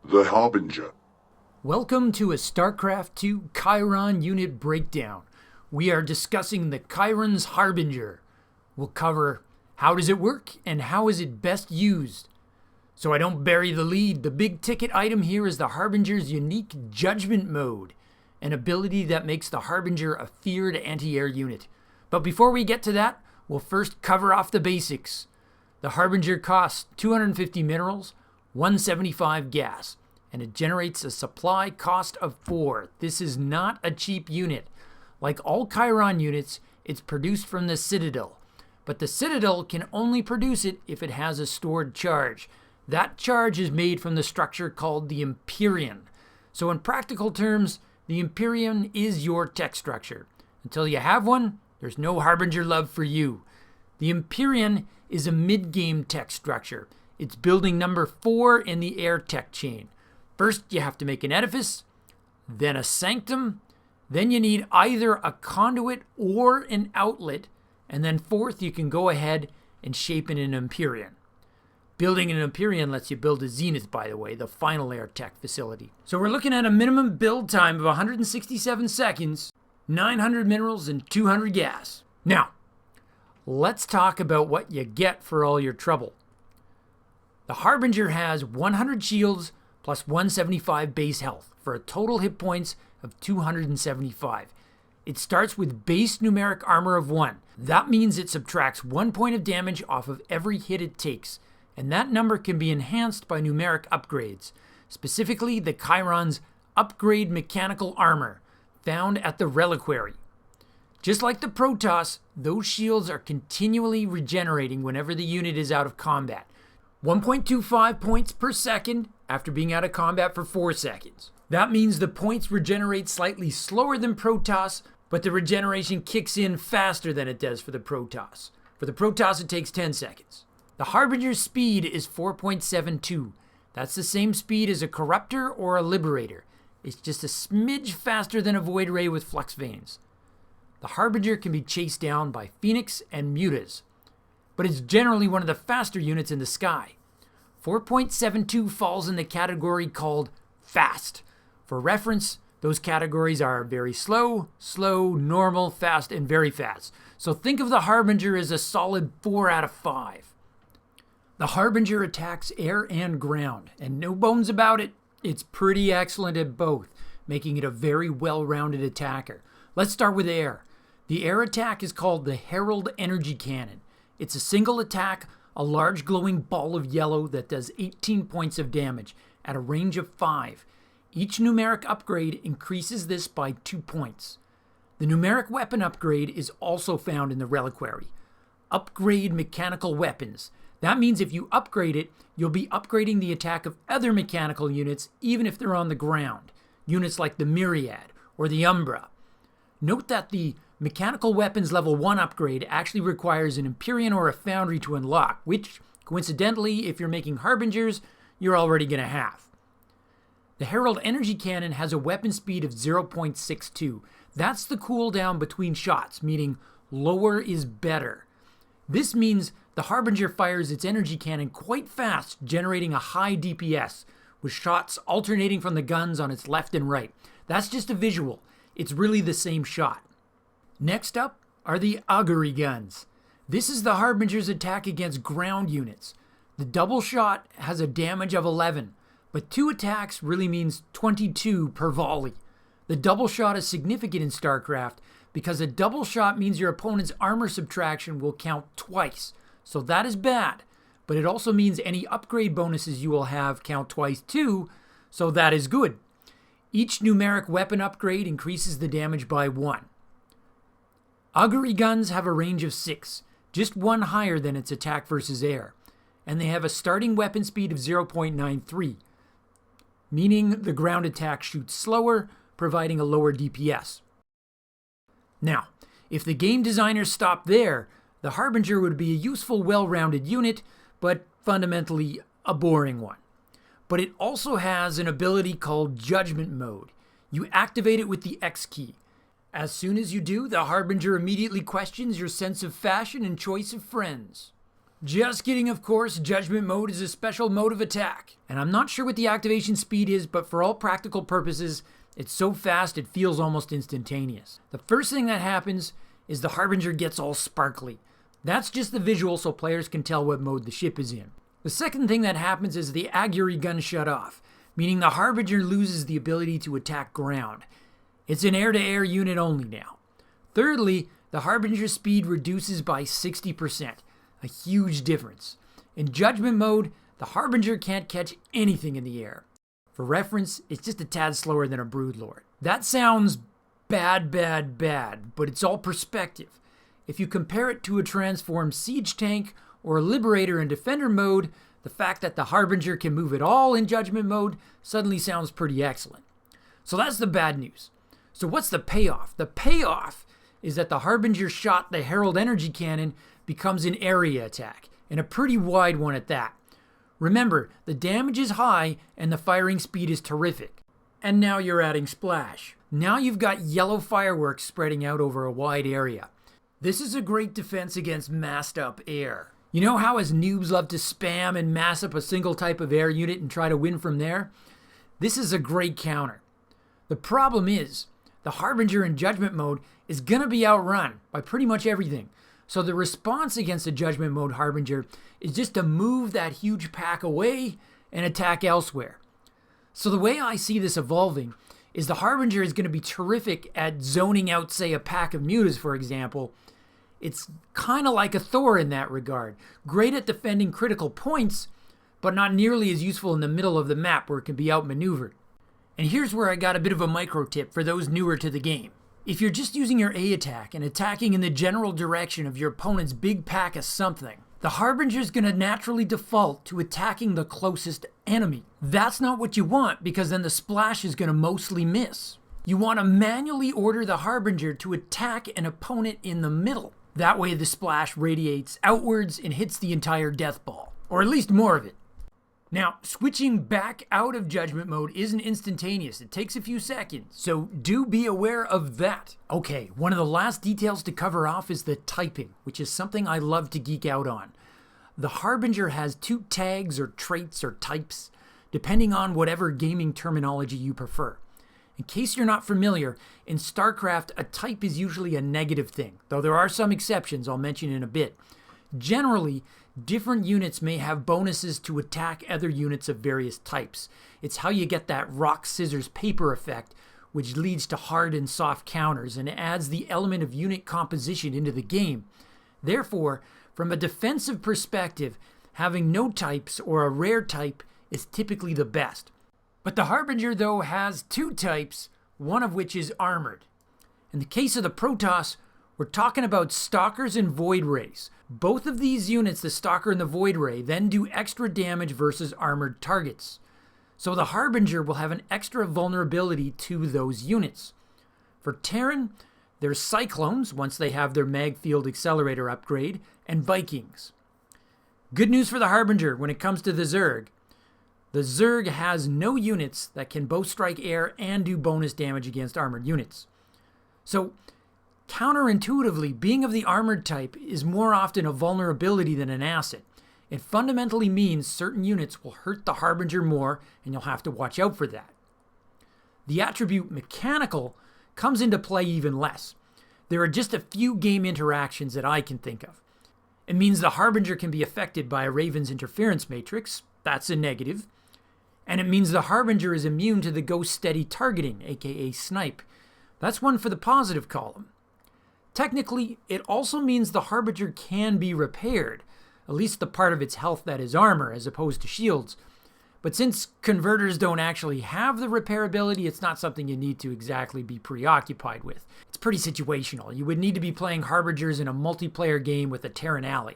The Harbinger. Welcome to a Starcraft 2 Keiron unit breakdown. We are discussing the Keiron's Harbinger. We'll cover how does it work and how is it best used. So I don't bury the lead, the big ticket item here is the Harbinger's unique Judgment Mode, an ability that makes the Harbinger a feared anti-air unit. But before we get to that, we'll first cover off the basics. The Harbinger costs 250 minerals, 175 gas, and it generates a supply cost of 4. This is not a cheap unit. Like all Keiron units, it's produced from the Citadel, but the Citadel can only produce it if it has a stored charge. That charge is made from the structure called the Empyrean. So in practical terms, the Empyrean is your tech structure. Until you have one, there's no Harbinger love for you. The Empyrean is a mid-game tech structure. It's building number 4 in the air tech chain. First, you have to make an edifice, then a sanctum, then you need either a conduit or an outlet, and then fourth, you can go ahead and shape in an Empyrean. Building an Empyrean lets you build a Zenith, by the way, the final air tech facility. So we're looking at a minimum build time of 167 seconds, 900 minerals, and 200 gas. Now, let's talk about what you get for all your trouble. The Harbinger has 100 shields plus 175 base health for a total hit points of 275. It starts with base numeric armor of 1. That means it subtracts 1 point of damage off of every hit it takes, and that number can be enhanced by numeric upgrades, specifically the Keiron's Upgrade Mechanical Armor, found at the Reliquary. Just like the Protoss, those shields are continually regenerating whenever the unit is out of combat. 1.25 points per second after being out of combat for 4 seconds. That means the points regenerate slightly slower than Protoss, but the regeneration kicks in faster than it does for the Protoss. For the Protoss, it takes 10 seconds. The Harbinger's speed is 4.72. That's the same speed as a Corruptor or a Liberator. It's just a smidge faster than a Void Ray with Flux Veins. The Harbinger can be chased down by Phoenix and Mutas, but it's generally one of the faster units in the sky. 4.72 falls in the category called fast. For reference, those categories are very slow, normal, fast, and very fast. So think of the Harbinger as a solid 4 out of 5. The Harbinger attacks air and ground, and no bones about it, it's pretty excellent at both, making it a very well-rounded attacker. Let's start with air. The air attack is called the Herald Energy Cannon. It's a single attack, a large glowing ball of yellow that does 18 points of damage at a range of 5. Each numeric upgrade increases this by 2 points. The numeric weapon upgrade is also found in the Reliquary. Upgrade mechanical weapons. That means if you upgrade it, you'll be upgrading the attack of other mechanical units even if they're on the ground. Units like the Myriad or the Umbra. Note that the Mechanical Weapons Level 1 upgrade actually requires an Empyrean or a Foundry to unlock, which, coincidentally, if you're making Harbingers, you're already going to have. The Herald Energy Cannon has a weapon speed of 0.62. That's the cooldown between shots, meaning lower is better. This means the Harbinger fires its energy cannon quite fast, generating a high DPS, with shots alternating from the guns on its left and right. That's just a visual. It's really the same shot. Next up are the augury guns. This is the Harbinger's attack against ground units. The double shot has a damage of 11, but 2 attacks really means 22 per volley. The double shot is significant in StarCraft because a double shot means your opponent's armor subtraction will count twice, so that is bad, but it also means any upgrade bonuses you will have count twice too, so that is good. Each numeric weapon upgrade increases the damage by 1. Augury guns have a range of 6, just 1 higher than its attack versus air, and they have a starting weapon speed of 0.93, meaning the ground attack shoots slower, providing a lower DPS. Now, if the game designers stopped there, the Harbinger would be a useful, well-rounded unit, but fundamentally a boring one. But it also has an ability called Judgment Mode. You activate it with the X key. As soon as you do, the Harbinger immediately questions your sense of fashion and choice of friends. Just kidding, of course. Judgment mode is a special mode of attack. And I'm not sure what the activation speed is, but for all practical purposes, it's so fast it feels almost instantaneous. The first thing that happens is the Harbinger gets all sparkly. That's just the visual so players can tell what mode the ship is in. The second thing that happens is the augury guns shut off, meaning the Harbinger loses the ability to attack ground. It's an air-to-air unit only now. Thirdly, the Harbinger's speed reduces by 60%, a huge difference. In Judgment mode, the Harbinger can't catch anything in the air. For reference, it's just a tad slower than a Broodlord. That sounds bad, but it's all perspective. If you compare it to a transformed siege tank or a Liberator in Defender mode, the fact that the Harbinger can move at all in Judgment mode suddenly sounds pretty excellent. So that's the bad news. So what's the payoff? The payoff is that the Harbinger shot the Herald Energy Cannon becomes an area attack, and a pretty wide one at that. Remember, the damage is high and the firing speed is terrific. And now you're adding splash. Now you've got yellow fireworks spreading out over a wide area. This is a great defense against massed up air. You know how as noobs love to spam and mass up a single type of air unit and try to win from there? This is a great counter. The problem is, the Harbinger in Judgment mode is going to be outrun by pretty much everything. So the response against a Judgment mode Harbinger is just to move that huge pack away and attack elsewhere. So the way I see this evolving is the Harbinger is going to be terrific at zoning out, say, a pack of mutas, for example. It's kind of like a Thor in that regard. Great at defending critical points, but not nearly as useful in the middle of the map where it can be outmaneuvered. And here's where I got a bit of a micro tip for those newer to the game. If you're just using your A attack and attacking in the general direction of your opponent's big pack of something, the Harbinger is going to naturally default to attacking the closest enemy. That's not what you want, because then the splash is going to mostly miss. You want to manually order the Harbinger to attack an opponent in the middle. That way the splash radiates outwards and hits the entire death ball, or at least more of it. Now, switching back out of Judgment mode isn't instantaneous. It takes a few seconds, so do be aware of that. Okay, one of the last details to cover off is the typing, which is something I love to geek out on. The Harbinger has 2 tags or traits or types, depending on whatever gaming terminology you prefer. In case you're not familiar, in Starcraft, a type is usually a negative thing, though there are some exceptions I'll mention in a bit. Generally, different units may have bonuses to attack other units of various types. It's how you get that rock, scissors, paper effect, which leads to hard and soft counters and adds the element of unit composition into the game. Therefore, from a defensive perspective, having no types or a rare type is typically the best. But the Harbinger, though, has 2 types, one of which is armored. In the case of the Protoss, we're talking about Stalkers and Void Rays. Both of these units, the Stalker and the Void Ray, then do extra damage versus armored targets. So the Harbinger will have an extra vulnerability to those units. For Terran, there's Cyclones, once they have their Mag Field Accelerator upgrade, and Vikings. Good news for the Harbinger when it comes to the Zerg. The Zerg has no units that can both strike air and do bonus damage against armored units. So, counterintuitively, being of the armored type is more often a vulnerability than an asset. It fundamentally means certain units will hurt the Harbinger more, and you'll have to watch out for that. The attribute mechanical comes into play even less. There are just a few game interactions that I can think of. It means the Harbinger can be affected by a Raven's interference matrix. That's a negative. And it means the Harbinger is immune to the Ghost Steady targeting, aka snipe. That's one for the positive column. Technically, it also means the Harbinger can be repaired, at least the part of its health that is armor as opposed to shields. But since converters don't actually have the repairability, it's not something you need to exactly be preoccupied with. It's pretty situational. You would need to be playing Harbingers in a multiplayer game with a Terran ally.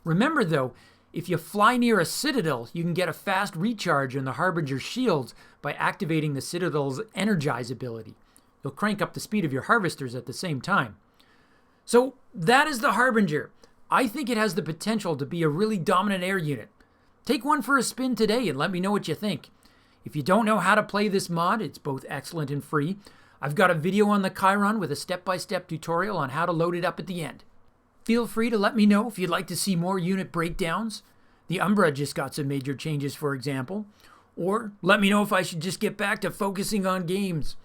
Remember though, if you fly near a citadel, you can get a fast recharge on the Harbinger's shields by activating the citadel's energize ability. You'll crank up the speed of your harvesters at the same time. So that is the Harbinger. I think it has the potential to be a really dominant air unit. Take one for a spin today and let me know what you think. If you don't know how to play this mod, it's both excellent and free. I've got a video on the Keiron with a step-by-step tutorial on how to load it up at the end. Feel free to let me know if you'd like to see more unit breakdowns. The Umbra just got some major changes, for example. Or let me know if I should just get back to focusing on games.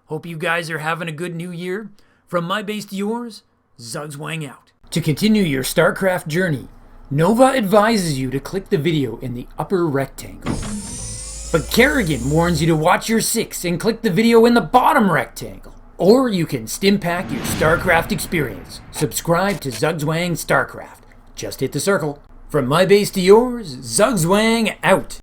Hope you guys are having a good new year. From my base to yours, Zugzwang out. To continue your StarCraft journey, Nova advises you to click the video in the upper rectangle. But Kerrigan warns you to watch your 6 and click the video in the bottom rectangle. Or you can stimpack your StarCraft experience. Subscribe to Zugzwang StarCraft. Just hit the circle. From my base to yours, Zugzwang out.